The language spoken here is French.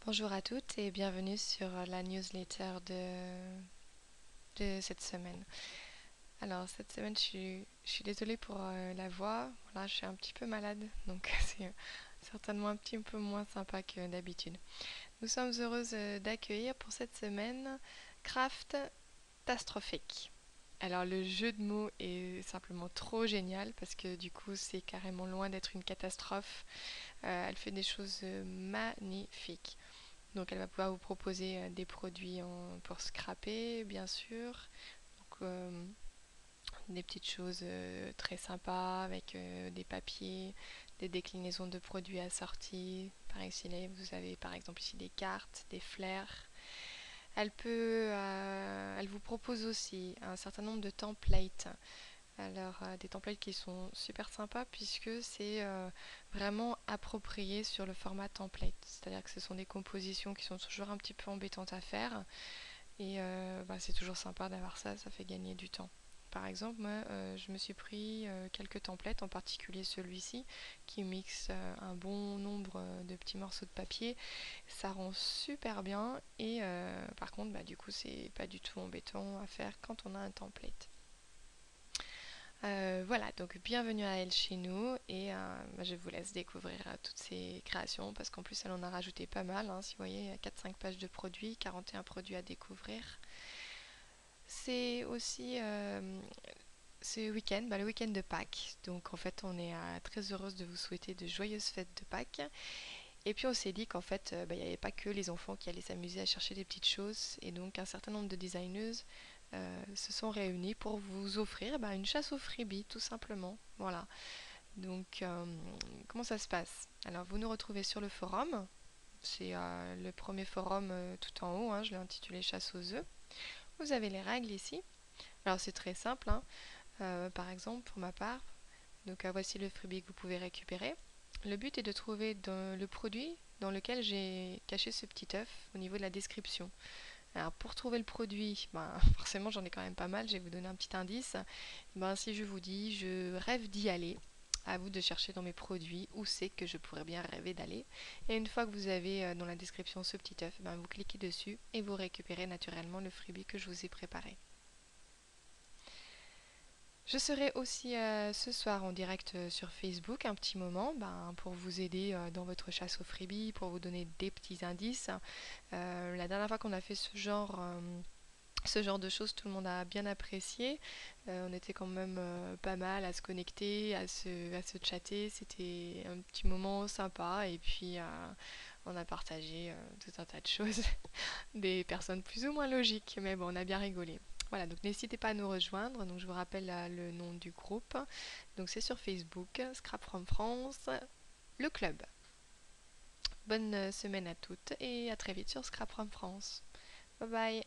Bonjour à toutes et bienvenue sur la newsletter de cette semaine. Alors cette semaine je suis désolée pour la voix, voilà, je suis un petit peu malade donc c'est certainement un petit peu moins sympa que d'habitude. Nous sommes heureuses d'accueillir pour cette semaine Craft Catastrophique. Alors le jeu de mots est simplement trop génial parce que du coup c'est carrément loin d'être une catastrophe. Elle fait des choses magnifiques. Donc elle va pouvoir vous proposer des produits pour scraper, bien sûr. Donc, des petites choses très sympas avec des papiers, des déclinaisons de produits assortis. Par exemple, vous avez par exemple ici des cartes, des flares. Elle vous propose aussi un certain nombre de templates. Alors, des templates qui sont super sympas puisque c'est vraiment approprié sur le format template. C'est-à-dire que ce sont des compositions qui sont toujours un petit peu embêtantes à faire et c'est toujours sympa d'avoir ça, ça fait gagner du temps. Par exemple, moi, je me suis pris quelques templates, en particulier celui-ci, qui mixe un bon nombre de petits morceaux de papier. Ça rend super bien et par contre, du coup, c'est pas du tout embêtant à faire quand on a un template. Voilà, donc bienvenue à elle chez nous et je vous laisse découvrir toutes ces créations parce qu'en plus elle en a rajouté pas mal, hein, si vous voyez, il y a 4-5 pages de produits, 41 produits à découvrir. C'est aussi ce week-end, le week-end de Pâques, donc en fait on est très heureuse de vous souhaiter de joyeuses fêtes de Pâques. Et puis on s'est dit qu'en fait il n'y avait pas que les enfants qui allaient s'amuser à chercher des petites choses et donc un certain nombre de designeuses se sont réunis pour vous offrir une chasse au freebie tout simplement. Voilà. Donc comment ça se passe? Alors vous nous retrouvez sur le forum. C'est le premier forum tout en haut, hein, je l'ai intitulé Chasse aux œufs. Vous avez les règles ici. Alors c'est très simple, hein. Par exemple pour ma part, donc voici le freebie que vous pouvez récupérer. Le but est de trouver le produit dans lequel j'ai caché ce petit œuf au niveau de la description. Alors pour trouver le produit, forcément j'en ai quand même pas mal, je vais vous donner un petit indice. Si je vous dis je rêve d'y aller, à vous de chercher dans mes produits où c'est que je pourrais bien rêver d'aller. Et une fois que vous avez dans la description ce petit œuf, vous cliquez dessus et vous récupérez naturellement le freebie que je vous ai préparé. Je serai aussi ce soir en direct sur Facebook un petit moment pour vous aider dans votre chasse au freebie, pour vous donner des petits indices. La dernière fois qu'on a fait ce genre de choses, tout le monde a bien apprécié. On était quand même pas mal à se connecter, à se chatter. C'était un petit moment sympa et puis on a partagé tout un tas de choses, des personnes plus ou moins logiques, mais bon, on a bien rigolé. Voilà, donc n'hésitez pas à nous rejoindre. Donc je vous rappelle le nom du groupe. Donc c'est sur Facebook, Scrap from France, le club. Bonne semaine à toutes et à très vite sur Scrap from France. Bye bye.